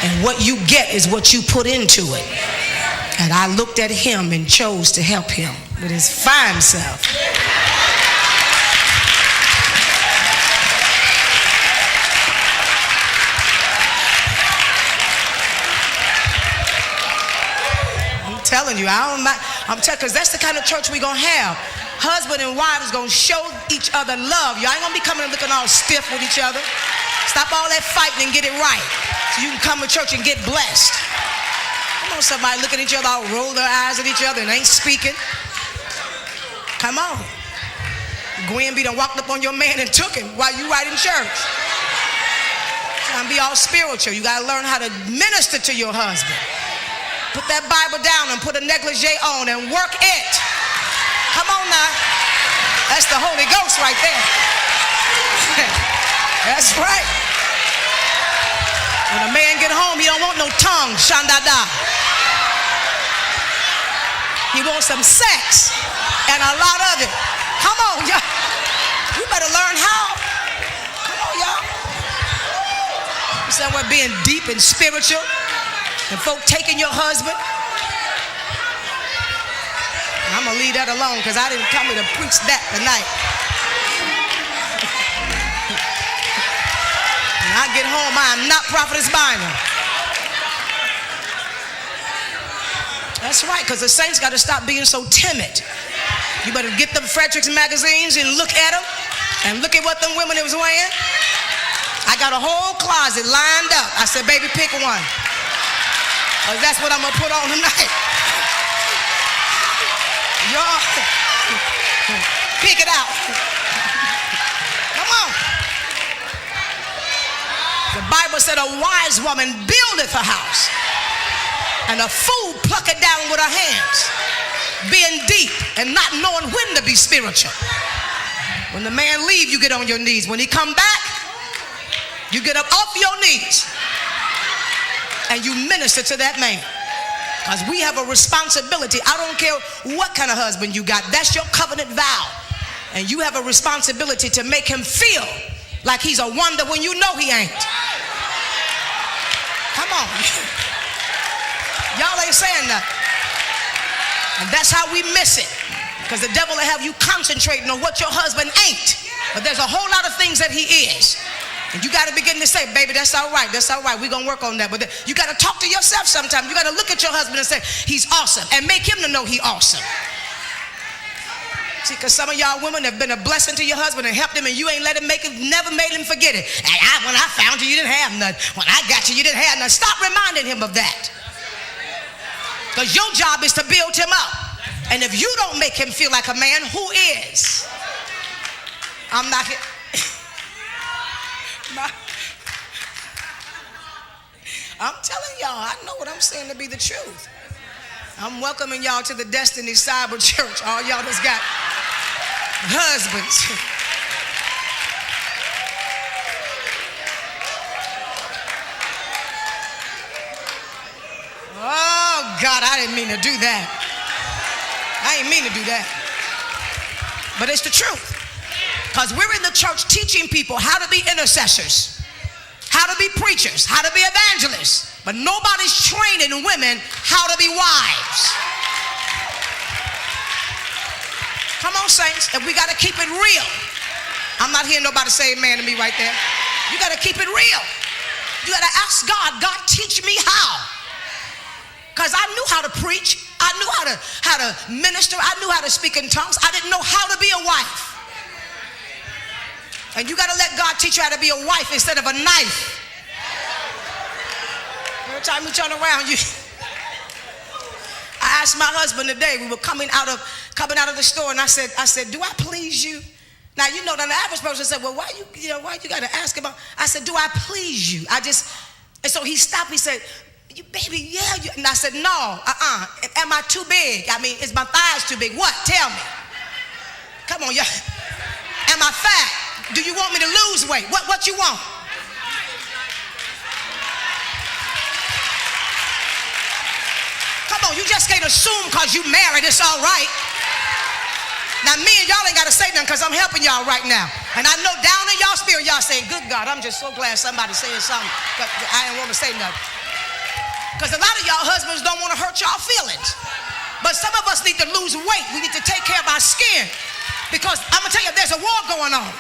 And what you get is what you put into it. And I looked at him and chose to help him with his fine self. I'm telling you, because that's the kind of church we're going to have. Husband and wife is going to show each other love. Y'all ain't going to be coming and looking all stiff with each other. Stop all that fighting and get it right so you can come to church and get blessed. Come on, somebody look at each other, all roll their eyes at each other and ain't speaking. Come on. Gwen be done walked up on your man and took him while you right in church. Trying to be all spiritual. You got to learn how to minister to your husband. Put that Bible down and put a negligee on and work it. Come on now. That's the Holy Ghost right there. That's right. When a man get home, he don't want no tongue, shandada. He wants some sex and a lot of it. Come on, y'all. You better learn how. Come on, y'all. You somewhere being deep and spiritual and folk taking your husband. I'm going to leave that alone because I didn't come here to preach that tonight. When I get home, I am not Prophetess Bynum. That's right, because the saints got to stop being so timid. You better get them Fredericks magazines and look at them and look at what them women was wearing. I got a whole closet lined up. I said, baby, pick one. Because that's what I'm going to put on tonight. Y'all, pick it out. Come on. The Bible said a wise woman buildeth a house, and a fool plucketh down with her hands, being deep and not knowing when to be spiritual. When the man leave, you get on your knees. When he come back, you get up off your knees and you minister to that man. Because we have a responsibility. I don't care what kind of husband you got. That's your covenant vow. And you have a responsibility to make him feel like he's a wonder when you know he ain't. Come on. Y'all ain't saying nothing. And that's how we miss it. Because the devil will have you concentrating on what your husband ain't. But there's a whole lot of things that he is. And you got to begin to say, baby, that's all right. That's all right. We're going to work on that. But you got to talk to yourself sometimes. You got to look at your husband and say, he's awesome. And make him to know he's awesome. See, because some of y'all women have been a blessing to your husband and helped him, and you ain't let him never made him forget it. And when I found you, you didn't have nothing. When I got you, you didn't have nothing. Stop reminding him of that. Because your job is to build him up. And if you don't make him feel like a man, who is? I'm not here. I'm telling y'all, I know what I'm saying to be the truth. I'm welcoming y'all to the Destiny Cyber Church. All y'all that's got husbands. Oh, God, I didn't mean to do that. I didn't mean to do that. But it's the truth. Because we're in the church teaching people how to be intercessors, how to be preachers, how to be evangelists. But nobody's training women how to be wives. Come on, saints. And we got to keep it real. I'm not hearing nobody say amen to me right there. You got to keep it real. You got to ask God, God, teach me how. Because I knew how to preach. I knew how to minister. I knew how to speak in tongues. I didn't know how to be a wife. And you got to let God teach you how to be a wife instead of a knife. Every time you turn around, I asked my husband today, we were coming out of the store, and I said, do I please you? Now, you know, the average person said, well, why you got to ask about? I said, do I please you? And so he stopped. He said, baby, yeah. And I said, no, Am I too big? I mean, is my thighs too big? What? Tell me. Come on, y'all. Am I fat? Do you want me to lose weight? What you want? Come on, you just can't assume because you married it's all right. Now me and y'all ain't got to say nothing because I'm helping y'all right now. And I know down in y'all spirit, y'all saying, good God, I'm just so glad somebody saying something. But I didn't want to say nothing. Because a lot of y'all husbands don't want to hurt y'all feelings. But some of us need to lose weight. We need to take care of our skin. Because I'm going to tell you, there's a war going on.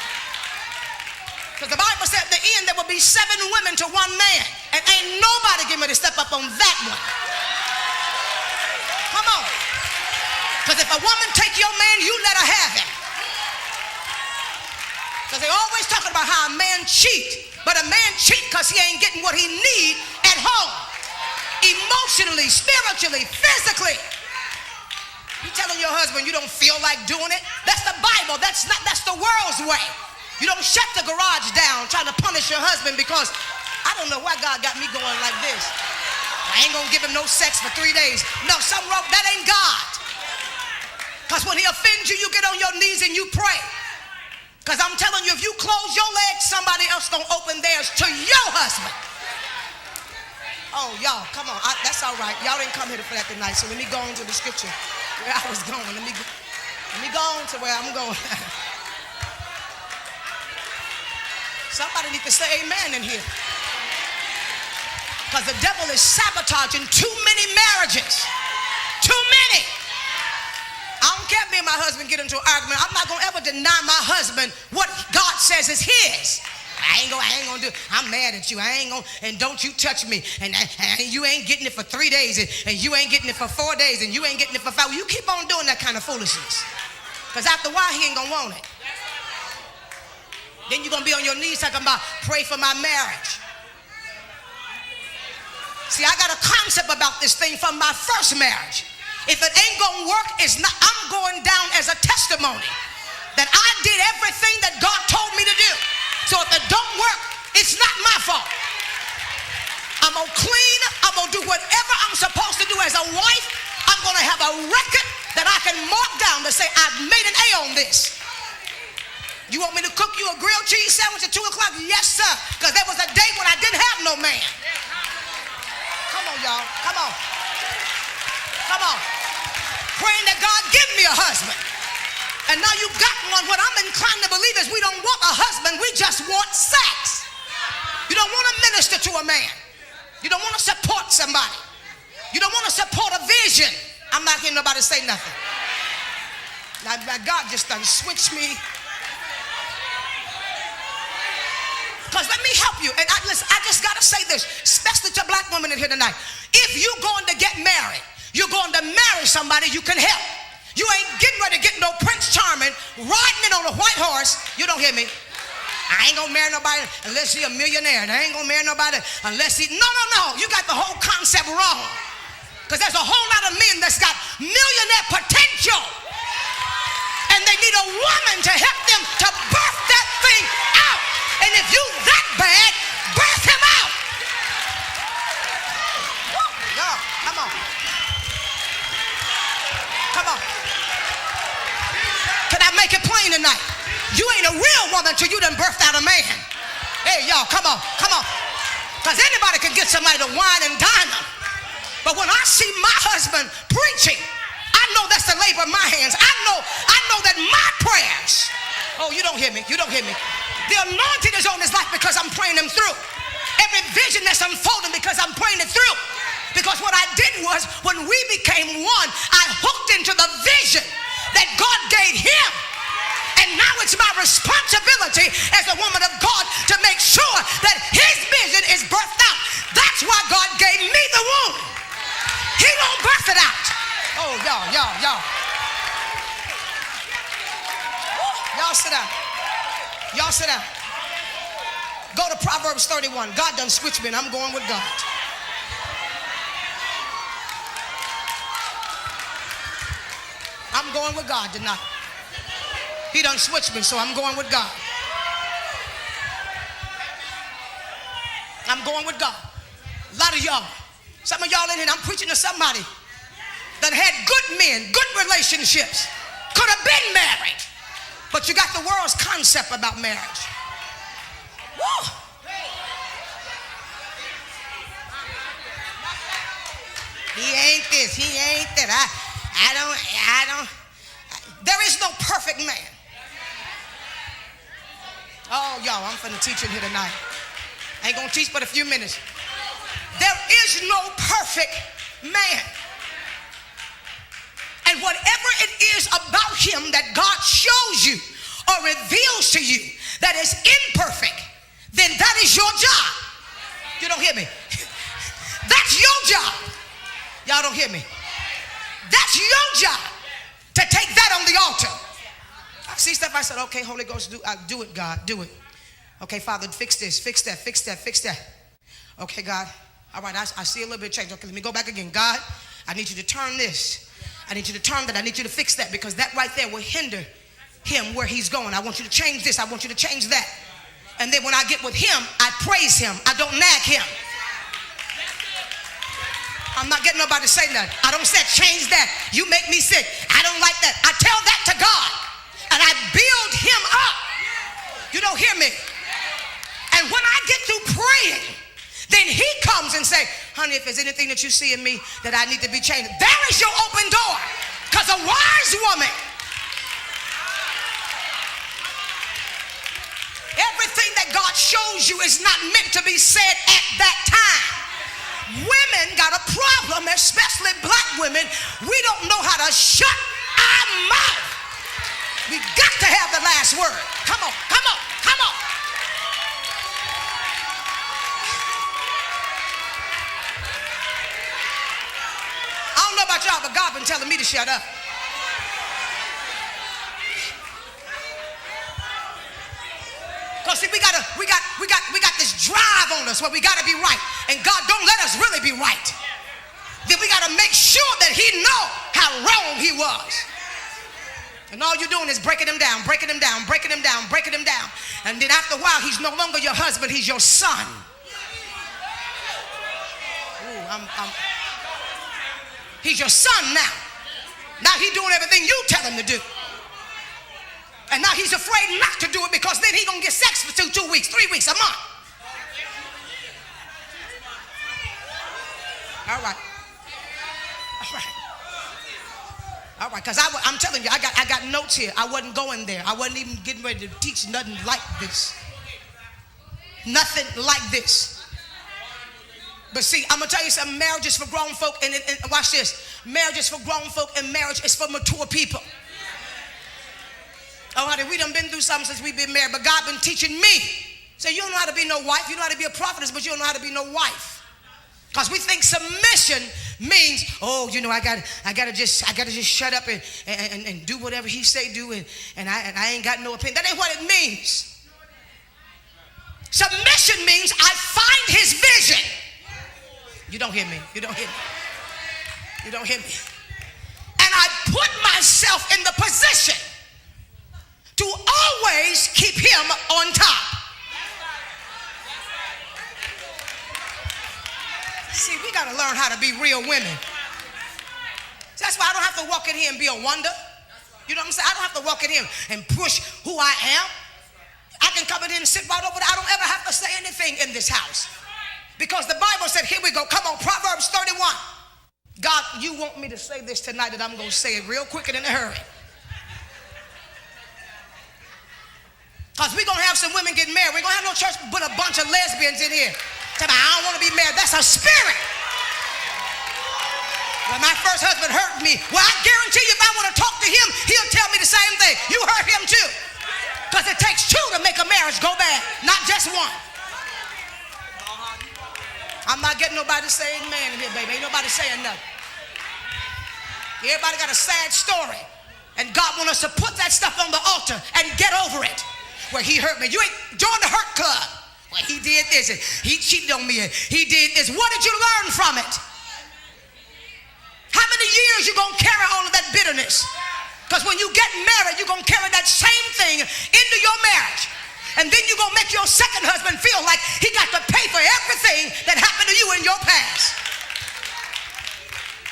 Because the Bible said at the end there will be 7 women to 1 man. And ain't nobody getting ready to step up on that one. Come on. Because if a woman take your man, you let her have him. Because they always talking about how a man cheat. But a man cheat because he ain't getting what he need at home. Emotionally, spiritually, physically. You telling your husband you don't feel like doing it? That's the Bible. That's the world's way. You don't shut the garage down trying to punish your husband because I don't know why God got me going like this. I ain't gonna give him no sex for 3 days. No, something wrong. That ain't God. Because when he offends you, you get on your knees and you pray. Because I'm telling you, if you close your legs, somebody else gonna open theirs to your husband. Oh, y'all, come on. That's all right. Y'all didn't come here for that tonight. So let me go on to the scripture where I was going. Let me go on to where I'm going. Somebody need to say amen in here. Because the devil is sabotaging too many marriages. Too many. I don't care if me and my husband get into an argument. I'm not going to ever deny my husband what God says is his. I ain't gonna do it. I'm mad at you. I ain't gonna, and don't you touch me. And you ain't getting it for 3 days. And you ain't getting it for 4 days. And you ain't getting it for 5. Well, you keep on doing that kind of foolishness. Because after a while, he ain't gonna want it. Then you're gonna be on your knees talking about pray for my marriage. See, I got a concept about this thing from my first marriage. If it ain't gonna work, it's not. I'm going down as a testimony that I did everything that God told me to do. So if it don't work, it's not my fault. I'm gonna clean. I'm gonna do whatever I'm supposed to do as a wife. I'm gonna have a record that I can mark down to say I've made an A on this. You want me to cook you a grilled cheese sandwich at 2 o'clock? Yes, sir. Because there was a day when I didn't have no man. Come on, y'all. Come on. Come on. Praying that God give me a husband. And now you got one. What I'm inclined to believe is we don't want a husband. We just want sex. You don't want to minister to a man. You don't want to support somebody. You don't want to support a vision. I'm not hearing nobody say nothing. Now God just done switched me. Because let me help you. And listen, I just got to say this, especially to black women in here tonight. If you're going to get married, you're going to marry somebody you can help. You ain't getting ready to get no Prince Charming riding in on a white horse. You don't hear me? I ain't gonna marry nobody unless he's a millionaire. And I ain't gonna marry nobody unless he... No. You got the whole concept wrong. Because there's a whole lot of men that's got millionaire potential. And they need a woman to help them to birth that thing out. And if you that bad, birth him out. Woo, y'all, come on. Come on. Can I make it plain tonight? You ain't a real woman till you done birthed out a man. Hey, y'all, come on. Because anybody can get somebody to wine and dine them. But when I see my husband preaching, I know that's the labor of my hands. I know that my prayers. Oh, you don't hear me. The anointing is on his life because I'm praying him through. Every vision that's unfolding because I'm praying it through. Because what I did was, when we became one, I hooked into the vision that God gave him. And now it's my responsibility as a woman of God to make sure that his vision is birthed out. That's why God gave me the womb. He won't birth it out. Oh, y'all. Y'all sit down. Y'all sit down. Go to Proverbs 31. God done switched me and I'm going with God. I'm going with God tonight. He done switched me, so I'm going with God. I'm going with God. A lot of y'all, some of y'all in here, I'm preaching to somebody that had good men, good relationships, could have been married, but you got the world's concept about marriage. Woo! He ain't this, he ain't that. I don't. There is no perfect man. Oh, y'all, I'm finna teach in here tonight. I ain't gonna teach but a few minutes. There is no perfect man. And whatever it is about him that God shows you or reveals to you that is imperfect, then that is your job. You don't hear me? That's your job. Y'all don't hear me? That's your job to take that on the altar. I see stuff, I said, okay, Holy Ghost, do it, God, do it. Okay, Father, fix this, fix that, fix that, fix that. Okay, God, all right, I see a little bit of change. Okay, let me go back again. God, I need you to turn this. I need you to turn that. I need you to fix that, because that right there will hinder him where he's going. I want you to change this. I want you to change that. And then when I get with him, I praise him. I don't nag him. I'm not getting nobody to say nothing. I don't say change that. You make me sick. I don't like that. I tell that to God, and I build him up. You don't hear me? And when I get through praying, then he comes and say, honey, if there's anything that you see in me that I need to be changed, there is your open door. Because a wise woman, everything that God shows you is not meant to be said at that time. Women got a problem, especially black women. We don't know how to shut our mouth. We got to have the last word. Come on, come on, come on. I don't know about y'all, but God been telling me to shut up. Because see, we got this drive on us where we got to be right, and God don't let us really be right. Then we got to make sure that he know how wrong he was. And all you're doing is breaking him down, breaking him down, breaking him down, breaking him down. And then after a while, he's no longer your husband, he's your son. Ooh, he's your son now. Now he's doing everything you tell him to do. And now he's afraid not to do it, because then he's going to get sex for 2 weeks, 3 weeks, a month. All right. All right. All right, because I'm telling you, I got notes here. I wasn't going there. I wasn't even getting ready to teach nothing like this. Nothing like this. But see, I'm going to tell you something. Marriage is for grown folk, and watch this. Marriage is for grown folk, and marriage is for mature people. Oh, honey, we done been through something since we've been married, but God been teaching me. So you don't know how to be no wife. You know how to be a prophetess, but you don't know how to be no wife. Because we think submission means, oh, you know, I gotta just shut up and do whatever he say do, and I ain't got no opinion. That ain't what it means. Submission means I find his vision. You don't hear me. You don't hear me. You don't hear me. And I put myself in the position to always keep him on top. See, we got to learn how to be real women. That's why I don't have to walk in here and be a wonder. You know what I'm saying? I don't have to walk in here and push who I am. I can come in here and sit right over there. I don't ever have to say anything in this house. Because the Bible said, here we go. Come on, Proverbs 31. God, you want me to say this tonight, that I'm going to say it real quick and in a hurry. Because we're going to have some women get married. We're going to have no church but a bunch of lesbians in here. Tell me, I don't want to be married. That's a spirit. Well, my first husband hurt me. Well, I guarantee you, if I want to talk to him, he'll tell me the same thing. You hurt him too. Because it takes 2 to make a marriage go bad, not just 1. I'm not getting nobody to say amen in here, baby. Ain't nobody saying nothing. Everybody got a sad story. And God wants us to put that stuff on the altar and get over it. Where he hurt me. You ain't join the hurt club. Well, he did this and he cheated on me and he did this. What did you learn from it? How many years you gonna carry all of that bitterness? Because when you get married, you're gonna carry that same thing into your marriage. And then you're gonna make your second husband feel like he got to pay for everything that happened to you in your past.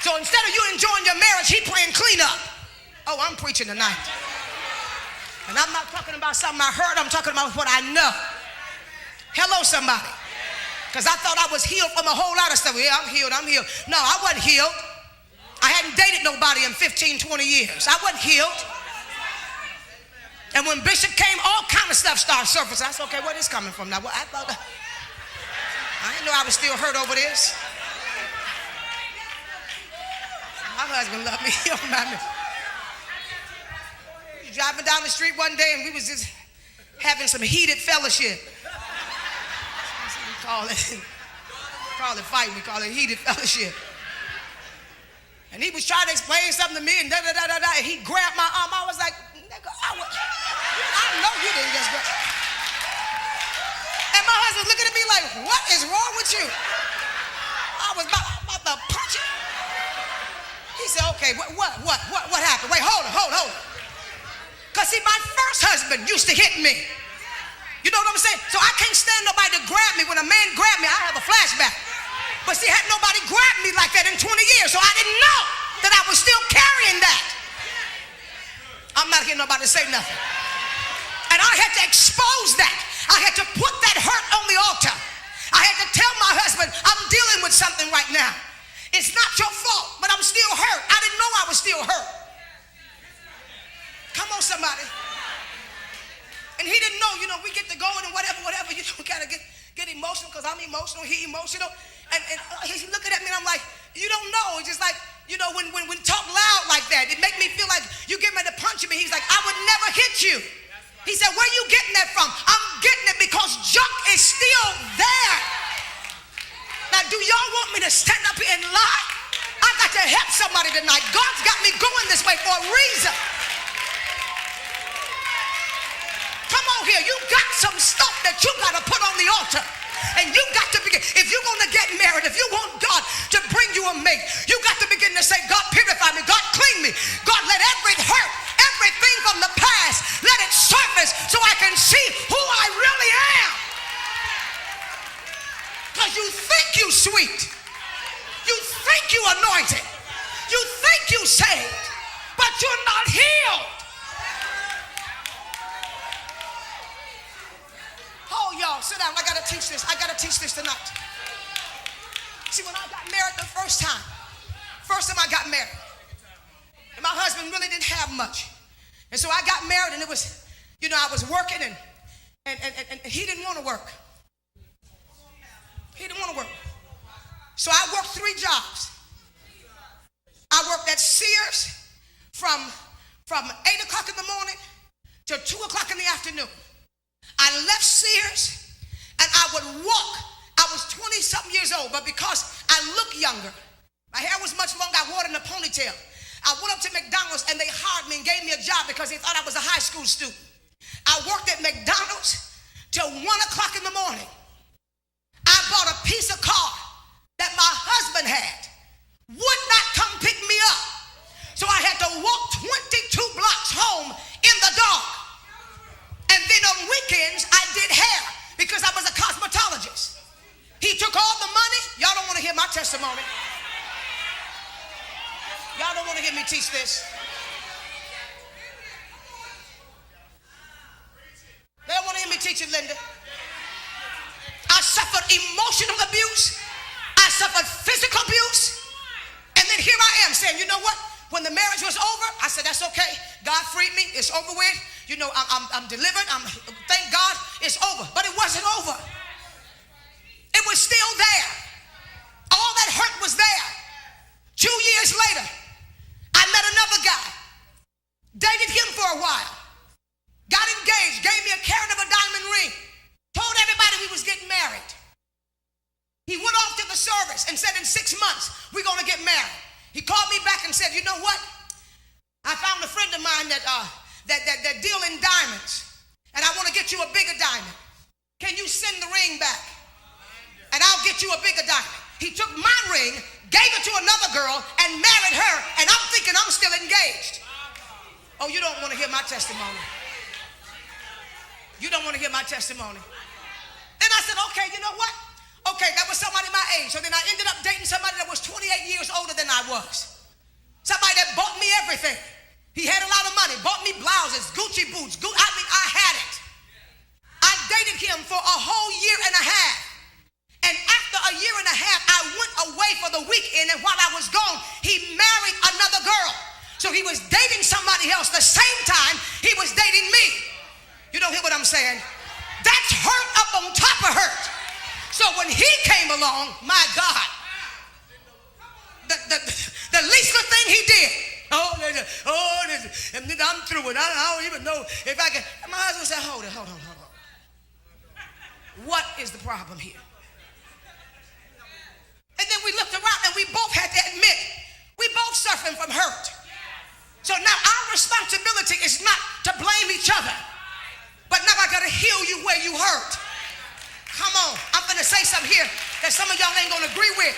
So instead of you enjoying your marriage, he playing cleanup. Oh, I'm preaching tonight. And I'm not talking about something I heard. I'm talking about what I know. Hello, somebody. Because I thought I was healed from a whole lot of stuff. Yeah, I'm healed. No, I wasn't healed. I hadn't dated nobody in 15, 20 years. I wasn't healed. And when Bishop came, all kind of stuff started surfacing. I said, okay, where is this coming from now? Well, I didn't know I was still hurt over this. My husband loved me. He don't mind me. We was driving down the street one day and we was just having some heated fellowship. We call it fighting. We call it heated fellowship. And he was trying to explain something to me and da-da-da-da-da. And he grabbed my arm. I was like, nigga, I know you didn't just grab. And my husband looking at me like, what is wrong with you? I was about to punch him. He said, okay, what happened? Wait, hold on. Because see, my first husband used to hit me. You know what I'm saying? So I can't stand nobody to grab me. When a man grabbed me, I have a flashback. But see, had nobody grabbed me like that in 20 years, so I didn't know that I was still carrying that. I'm not hearing nobody say nothing. And I had to expose that. I had to put that hurt on the altar. I had to tell my husband, I'm dealing with something right now. It's not your fault, but I'm still hurt. I didn't know I was still hurt. Come on, somebody. And he didn't know, we get to going and whatever, you gotta get emotional because I'm emotional, he emotional. And he's looking at me and I'm like, you don't know. It's just like, when talk loud like that, it make me feel like you get ready to punch me. He's like, I would never hit you. He said, where you getting that from? I'm getting it because junk is still there. Now, do y'all want me to stand up here and lie? I got to help somebody tonight. God's got me going this way for a reason. Come on here. You got some stuff that you got to put on the altar. And you got to begin, if you're going to get married, if you want God to bring you a mate, you got to begin to say, God, purify me. God, clean me. God, let every hurt, everything from the past, let it surface so I can see who I really am. Because you think you sweet. You think you anointed. You think you saved. But you're not healed. Oh, y'all, sit down. I got to teach this. I got to teach this tonight. See, when I got married the first time I got married, and my husband really didn't have much. And so I got married, and it was, I was working, and he didn't want to work. He didn't want to work. So I worked 3 jobs. I worked at Sears from 8 o'clock in the morning to 2 o'clock in the afternoon. I left Sears and I would walk. I was 20-something years old, but because I look younger, my hair was much longer, I wore it in a ponytail. I went up to McDonald's and they hired me and gave me a job because they thought I was a high school student. I worked at McDonald's till 1 o'clock in the morning. I bought a piece of car that my husband had, would not come pick me up. So I had to walk 22 blocks home in the dark. And then on weekends, I did hair because I was a cosmetologist. He took all the money. Y'all don't want to hear my testimony. Y'all don't want to hear me teach this. They don't want to hear me teach it, Linda. I suffered emotional abuse. I suffered physical abuse. And then here I am saying, you know what? When the marriage was over, I said, that's okay. God freed me. It's over with. I'm delivered. Thank God it's over. But it wasn't over. It was still there. All that hurt was there. 2 years later, I met another guy. Dated him for a while. Got engaged. Gave me a carat of a diamond ring. Told everybody we was getting married. He went off to the service and said in 6 months, we're going to get married. He called me back and said, you know what? I found a friend of mine that deal in diamonds, and I want to get you a bigger diamond. Can you send the ring back? And I'll get you a bigger diamond. He took my ring, gave it to another girl, and married her, and I'm thinking I'm still engaged. Oh, you don't want to hear my testimony. You don't want to hear my testimony. Then I said, okay, you know what? Okay, that was somebody my age. So then I ended up dating somebody that was 28 years older than I was. Somebody that bought me everything. He had a lot of money, bought me blouses, Gucci boots. I had it. I dated him for a whole year and a half. And after a year and a half, I went away for the weekend, and while I was gone, he married another girl. So he was dating somebody else the same time he was dating me. You don't hear what I'm saying? That's hurt up on top of hurt. So when he came along, my God, the least good thing he it. I don't even know if I can. And my husband said, hold it. What is the problem here? And then we looked around and we both had to admit, we both suffering from hurt. So now our responsibility is not to blame each other, but now I got to heal you where you hurt. Come on, I'm going to say something here that some of y'all ain't going to agree with.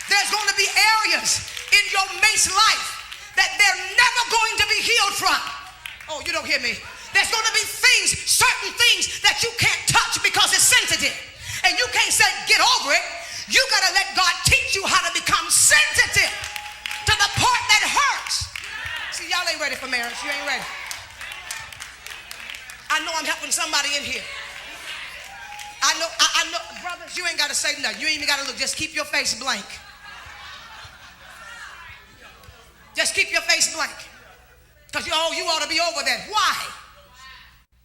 There's going to be areas in your mate's life that they're never going to be healed from. Oh, you don't hear me. There's going to be things, certain things that you can't touch because it's sensitive. And you can't say, get over it. You got to let God teach you how to become sensitive to the part that hurts. See, y'all ain't ready for marriage. You ain't ready. I know I'm helping somebody in here. I know, brothers, you ain't got to say nothing. You ain't even got to look. Just keep your face blank. Just keep your face blank. Because you ought to be over that. Why?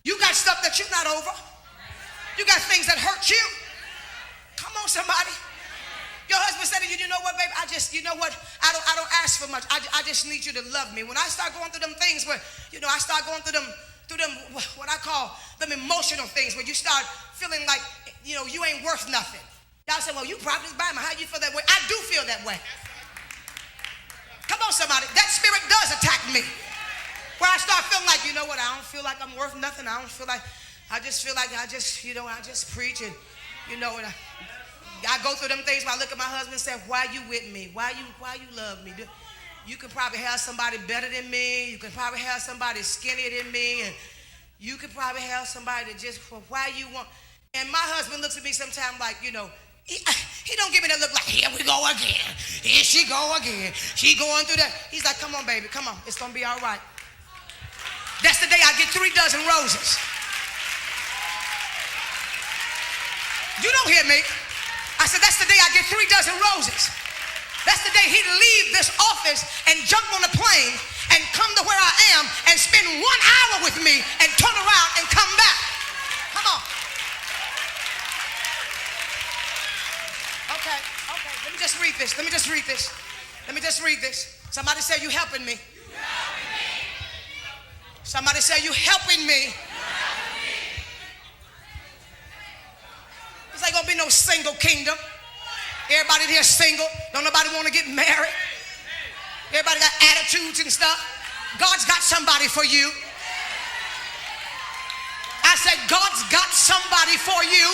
You got stuff that you're not over. You got things that hurt you. Come on, somebody. Your husband said to you, you know what, baby? I don't ask for much. I just need you to love me. When I start going through them things where, I start going through them, what I call them emotional things, where you start feeling like, you ain't worth nothing. Y'all say, well, you Prophetess Bynum, how you feel that way? I do feel that way. Come on, somebody. That spirit does attack me. Where I start feeling like, I don't feel like I'm worth nothing. I just feel like I just preach and, and I go through them things where I look at my husband and say, why you with me? Why you love me? You could probably have somebody better than me. You could probably have somebody skinnier than me. And you could probably have somebody that just, why you want. And my husband looks at me sometimes like, he don't give me that look like, here we go again. Here she go again. She going through that. He's like, come on, baby, come on. It's going to be all right. That's the day I get 3 dozen roses. You don't hear me. I said, that's the day I get 3 dozen roses. That's the day he'd leave this office and jump on a plane and come to where I am and spend 1 hour with me and turn around and come back. Come on. Okay. Let me just read this. Somebody say, you helping me. Somebody say, you helping me. This ain't gonna be no single kingdom. Everybody here single. Don't nobody want to get married. Everybody got attitudes and stuff. God's got somebody for you. I said, God's got somebody for you.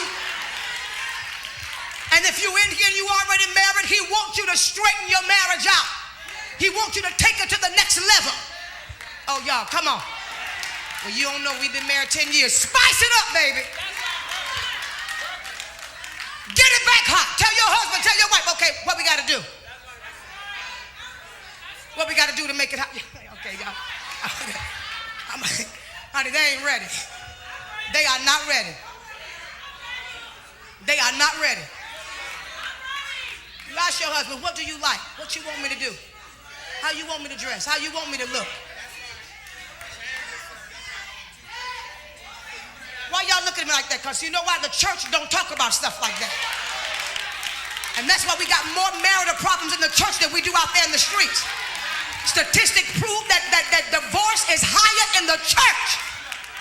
And if you're in here and you already married, he wants you to straighten your marriage out. He wants you to take it to the next level. Oh, y'all, come on. Well, you don't know we've been married 10 years. Spice it up, baby. Get it back hot. Tell your husband, tell your wife, okay, what we got to do? What we got to do to make it hot? Okay, y'all. Honey, they ain't ready. They are not ready. They are not ready. You ask your husband, what do you like? What you want me to do? How you want me to dress? How you want me to look? Why y'all looking at me like that? Because you know why? The church don't talk about stuff like that. And that's why we got more marital problems in the church than we do out there in the streets. Statistics prove that divorce is higher in the church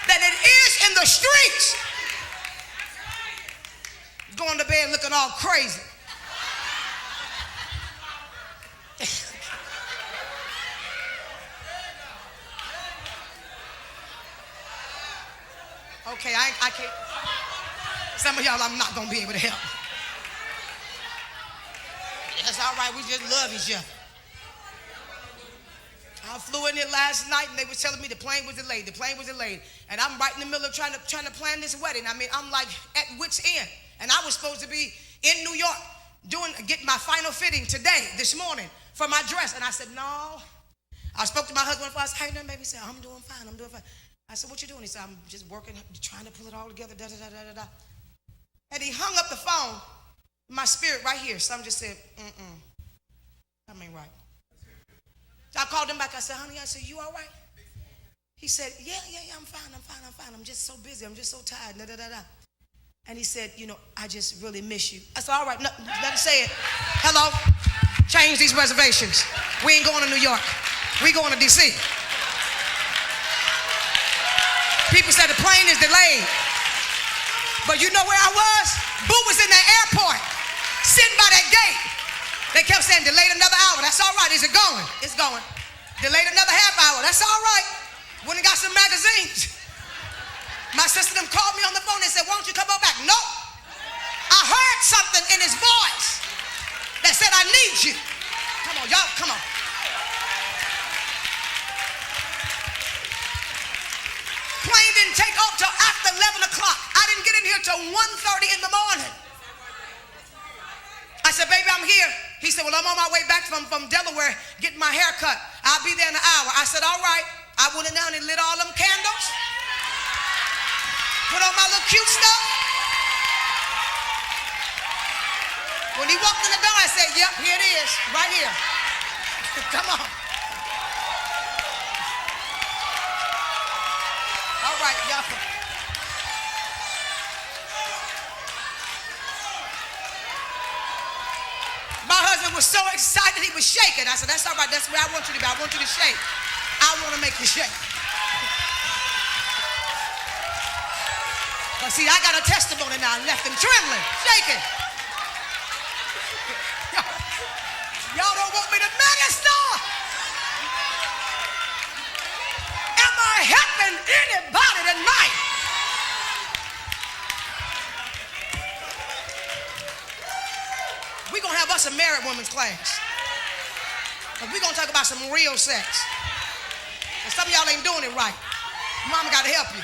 than it is in the streets. Going to bed looking all crazy. Okay, I can't. Some of y'all I'm not going to be able to help. That's all right. We just love each other. I flew in here last night and they were telling me the plane was delayed. And I'm right in the middle of trying to plan this wedding. I mean, I'm like at wit's end. And I was supposed to be in New York getting my final fitting this morning for my dress. And I said, no. I spoke to my husband first. Hey, no, baby. He said, I'm doing fine. I said, what you doing? He said, I'm just working, trying to pull it all together, da-da-da-da-da-da. And he hung up the phone, my spirit right here. Some just said, that ain't right. So I called him back. I said, honey, you all right? He said, yeah, I'm fine. I'm just so busy. I'm just so tired, da-da-da-da. And he said, I just really miss you. I said, all right, no, let him say it. Hello, change these reservations. We ain't going to New York. We going to D.C. People said the plane is delayed. But you know where I was? Boo was in the airport, sitting by that gate. They kept saying, delayed another hour. That's all right. Is it going? It's going. Delayed another half hour. That's all right. Went and got some magazines. My sister them called me on the phone and said, won't you come on back? Nope. I heard something in his voice that said, I need you. Come on, y'all, come on. Plane didn't take off till after 11 o'clock. I didn't get in here till 1:30 in the morning. I said, baby, I'm here. He said, well, I'm on my way back from Delaware getting my hair cut. I'll be there in an hour. I said, all right. I went in down and lit all them candles. Put on my little cute stuff. When he walked in the door, I said, yep, here it is, right here. Come on. All right, y'all. My husband was so excited, he was shaking. I said, that's all right, that's where I want you to be. I want you to shake. I want to make you shake. But see, I got a testimony now. I left him trembling, shaking. Y'all don't want me to minister. Am I helping anybody tonight? We're going to have us a married women's class. But we're going to talk about some real sex. And some of y'all ain't doing it right. Mama got to help you.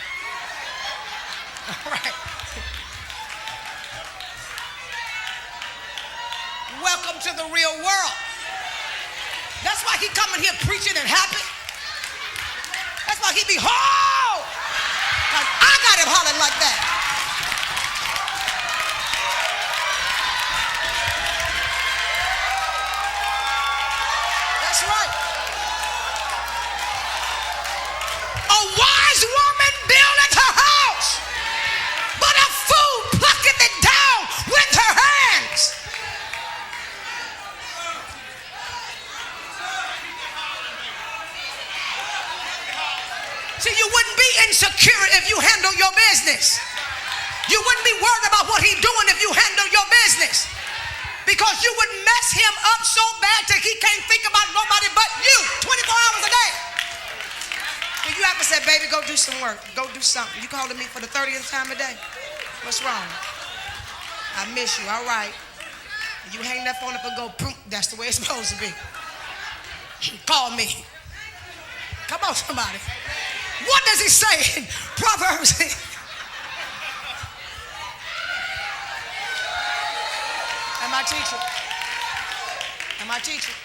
All right. Welcome to the real world. That's why he coming here preaching and happy. That's why he be ho! Because I got him hollering like that. That's right. A wise woman buildeth her house, but a fool plucketh it down with her hands. See, you wouldn't be insecure if you handle your business. You wouldn't be worried about what he's doing if you handle your business. Because you would mess him up so bad that he can't think about nobody but you 24 hours a day. So you have to say, baby, go do some work. Go do something. You calling me for the 30th time a day? What's wrong? I miss you. All right. You hang that phone up and go, boom. That's the way it's supposed to be. Call me. Come on, somebody. What does he say in Proverbs? Am I teaching? Am I teaching?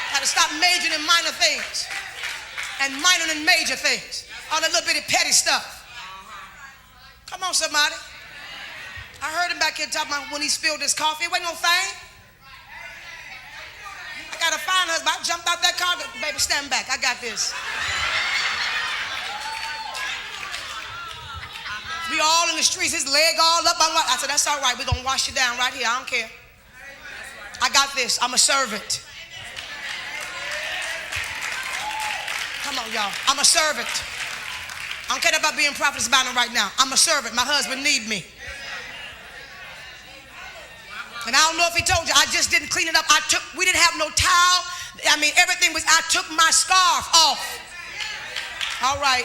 Had to stop majoring in minor things and minoring in major things. All that little bitty petty stuff. Come on, somebody. I heard him back here talking about when he spilled his coffee. It wasn't no thing. I got a fine husband. I jumped out that car. Baby, stand back. I got this. We all in the streets, his leg all up. I said, that's all right. We're going to wash you down right here. I don't care. I got this. I'm a servant. Come on, y'all. I'm a servant. I don't care about being Prophetess Bynum right now. I'm a servant. My husband need me. And I don't know if he told you, I just didn't clean it up. We didn't have no towel. I mean, everything was, I took my scarf off. All right.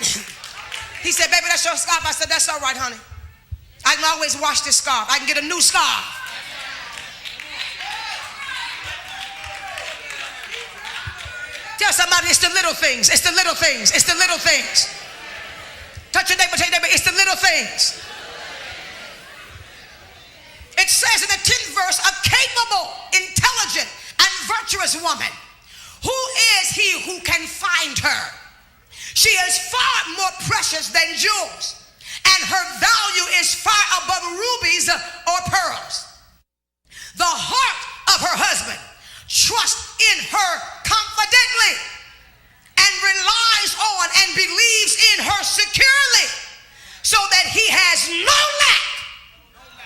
He said, baby, that's your scarf. I said, that's all right, honey. I can always wash this scarf. I can get a new scarf. Tell somebody it's the little things. It's the little things. It's the little things. Touch your neighbor, tell your neighbor, it's the little things. It says in the 10th verse, a capable, intelligent, and virtuous woman. Who is he who can find her? She is far more precious than jewels, and her value is far above rubies or pearls. The heart of her husband trusts in her confidently and relies on and believes in her securely, so that he has no lack.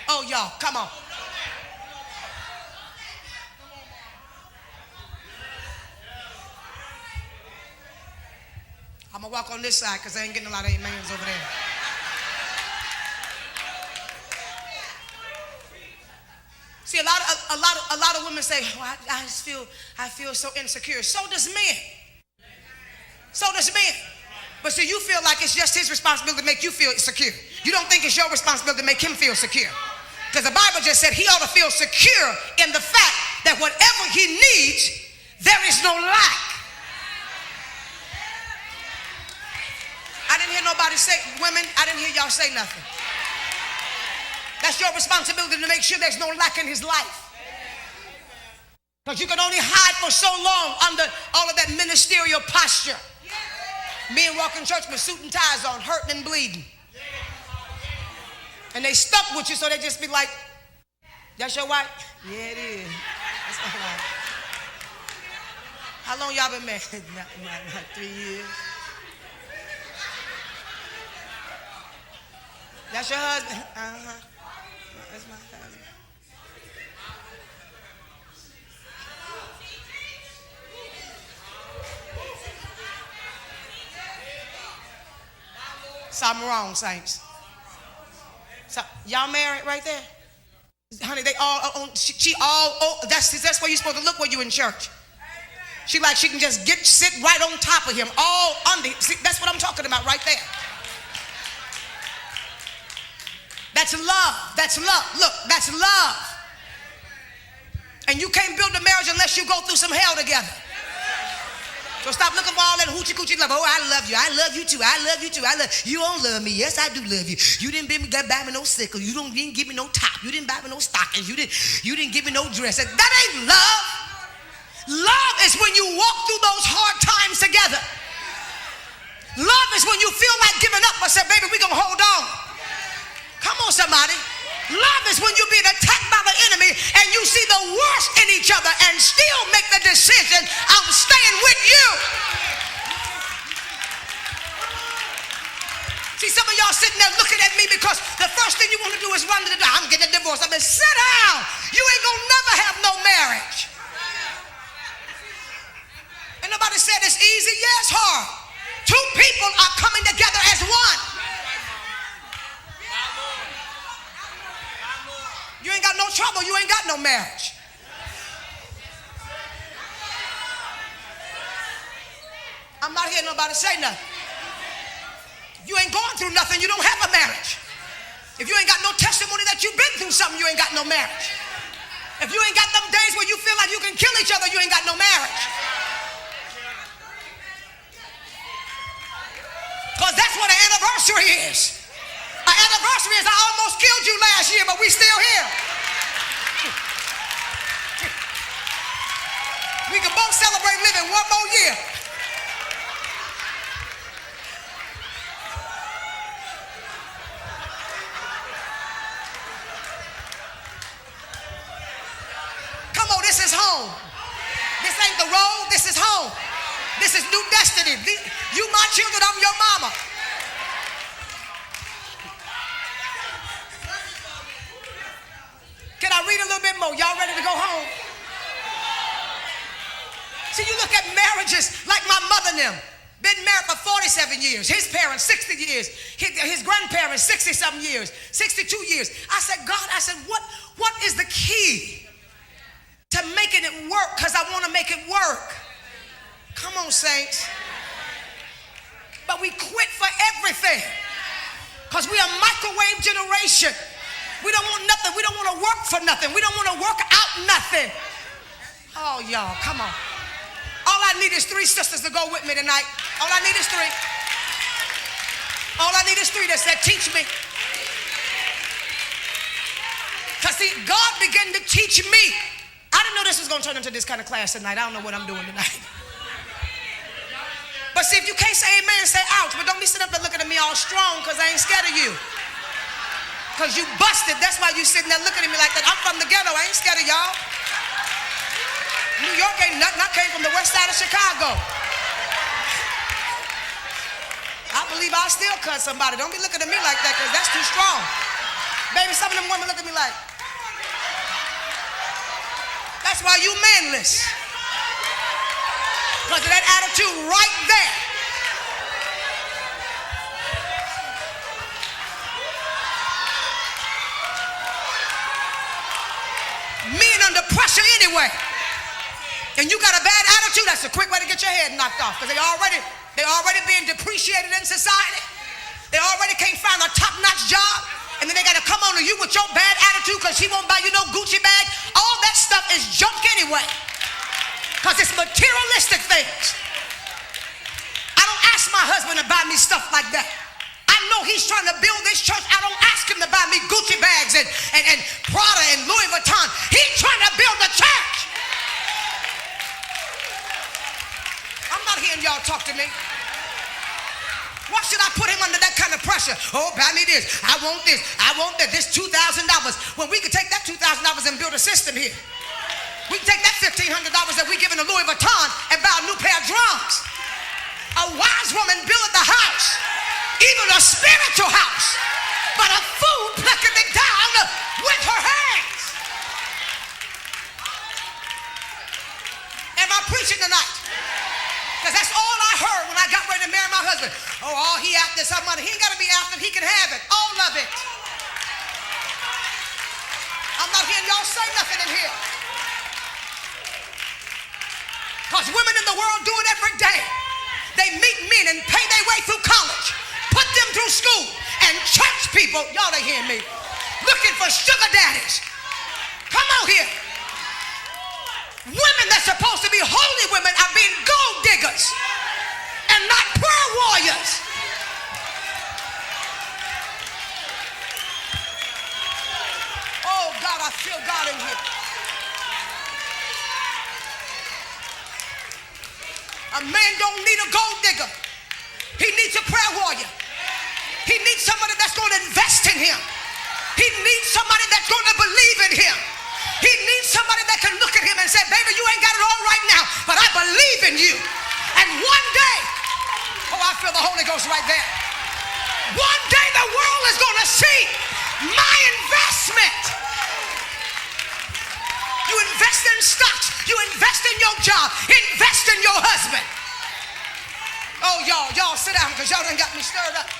Oh, y'all, come on. I'm going to walk on this side because I ain't getting a lot of amens over there. See, a lot of women say, oh, I feel so insecure. So does men. So does men. But see, you feel like it's just his responsibility to make you feel secure. You don't think it's your responsibility to make him feel secure. Because the Bible just said he ought to feel secure in the fact that whatever he needs, there is no lack. I didn't hear nobody say, women, I didn't hear y'all say nothing. That's your responsibility to make sure there's no lack in his life. Because you can only hide for so long under all of that ministerial posture. Men walk in church with suit and ties on, hurting and bleeding. And they stuck with you, so they just be like, that's your wife? Yeah, it is. That's my wife. How long y'all been married? Not 3 years. That's your husband? Uh-huh. That's my husband. Something wrong, saints. So, y'all married right there? Honey, they all on, she all, that's where you're supposed to look when you're in church. She can just sit right on top of him, all under. See, that's what I'm talking about right there. That's love. That's love. Look, that's love. And you can't build a marriage unless you go through some hell together. So stop looking for all that hoochie coochie love. Oh, I love you. I love you too. I love you too. You don't love me. Yes, I do love you. You didn't buy me no sickle. You didn't give me no top. You didn't buy me no stockings. You didn't give me no dress. That ain't love. Love is when you walk through those hard times together. Love is when you feel like giving up, but say, baby, we're going to hold on. Come on, somebody. Love is when you're being attacked by the enemy and you see the worst in each other and still make the decision, I'm staying with you. See, some of y'all sitting there looking at me because the first thing you want to do is run to the door. I'm getting a divorce. I mean, sit down. You ain't going to never have no marriage. And nobody said it's easy. Yeah, it's hard. Two people are coming together as one. You ain't got no trouble. You ain't got no marriage. I'm not hearing nobody say nothing. You ain't going through nothing. You don't have a marriage. If you ain't got no testimony that you've been through something, you ain't got no marriage. If you ain't got them days where you feel like you can kill each other, you ain't got no marriage. Because that's what an anniversary is. An anniversary is I almost killed you last year, but we still here. We can both celebrate living one more year. Come on, this is home. This ain't the road, this is home. This is new destiny. You my children, I'm your mama. Can I read a little bit more? Y'all ready to go home? See, you look at marriages like my mother and them. Been married for 47 years. His parents, 60 years. His grandparents, 60-something years. 62 years. I said, God, what is the key to making it work? Because I want to make it work. Come on, saints. But we quit for everything. Because we are a microwave generation. We don't want nothing. We don't want to work for nothing. We don't want to work out nothing. Oh, y'all, come on. All I need is 3 sisters to go with me tonight. All I need is 3. All I need is 3 that said, teach me. Because see, God began to teach me. I didn't know this was going to turn into this kind of class tonight. I don't know what I'm doing tonight. But see, if you can't say amen, say ouch. But don't be sitting up there looking at me all strong because I ain't scared of you. Because you busted. That's why you sitting there looking at me like that. I'm from the ghetto. I ain't scared of y'all. New York ain't nothing. I came from the west side of Chicago. I believe I'll still cut somebody. Don't be looking at me like that because that's too strong. Baby, some of them women look at me like, that's why you manless. Because of that attitude right there. Men under pressure anyway. And you got a bad attitude, that's a quick way to get your head knocked off, because they already being depreciated in society. They already can't find a top-notch job, and then they got to come on to you with your bad attitude because he won't buy you no Gucci bag. All that stuff is junk anyway, because it's materialistic things. I don't ask my husband to buy me stuff like that. I know he's trying to build this church. I don't ask him to buy me Gucci bags and Prada and Louis Vuitton. He's trying to build the church. I'm not hearing y'all talk to me. Why should I put him under that kind of pressure? Oh, buy me this. I want this. I want that. This $2,000. When we could take that $2,000 and build a system here. We can take that $1,500 that we giving to Louis Vuitton and buy a new pair of drums. A wise woman buildeth the house, even a spiritual house, but a fool plucketh it down with her hands. Am I preaching tonight? Because that's all I heard when I got ready to marry my husband. Oh, all he after some money. He ain't got to be after. He can have it. All of it. I'm not hearing y'all say nothing in here. Because women in the world do it every day. They meet men and pay their way through college, put them through school, and church people, y'all ain't hearing me, looking for sugar daddies. Come on here. Women that's supposed to be holy women are being gold diggers and not prayer warriors. Oh God, I feel God in here. A man don't need a gold digger. He needs a prayer warrior. He needs somebody that's going to invest in him. He needs somebody that's going to believe in him. He needs somebody that can look at him and say, baby, you ain't got it all right now, but I believe in you. And one day, oh, I feel the Holy Ghost right there. One day the world is going to see my investment. You invest in stocks. You invest in your job. Invest in your husband. Oh, y'all sit down, because y'all done got me stirred up.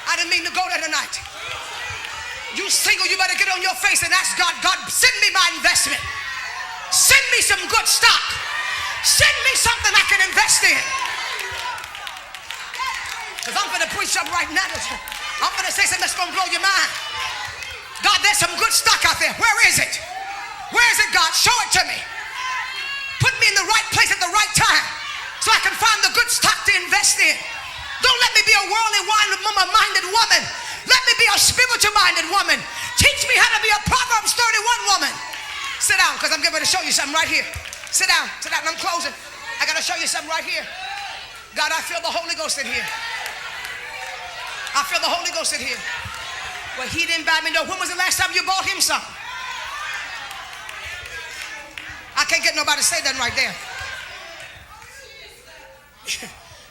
I didn't mean to go there tonight. You single, you better get on your face and ask God, God, send me my investment. Send me some good stock. Send me something I can invest in. Because I'm going to preach something right now. I'm going to say something that's going to blow your mind. God, there's some good stock out there. Where is it? Where is it, God? Show it to me. Put me in the right place at the right time so I can find the good stock to invest in. Don't let me be a worldly, minded woman. Let me be a spiritual-minded woman. Teach me how to be a Proverbs 31 woman. Sit down, because I'm getting ready to show you something right here. Sit down, and I'm closing. I got to show you something right here. God, I feel the Holy Ghost in here. I feel the Holy Ghost in here. Well, he didn't buy me no. When was the last time you bought him something? I can't get nobody to say that right there.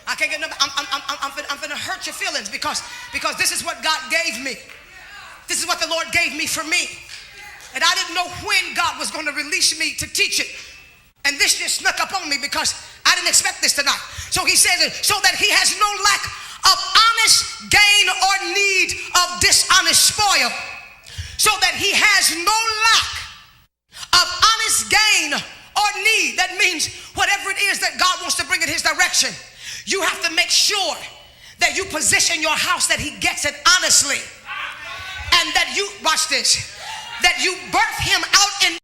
I can't get nobody. I'm going to hurt your feelings because this is what God gave me. This is what the Lord gave me for me. And I didn't know when God was going to release me to teach it. And this just snuck up on me because I didn't expect this tonight. So he says, so that he has no lack of honest gain or need of dishonest spoil. So that he has no lack of honest gain or need. That means whatever it is that God wants to bring in his direction, you have to make sure that you position your house that he gets it honestly. And that you, watch this, that you birth him out in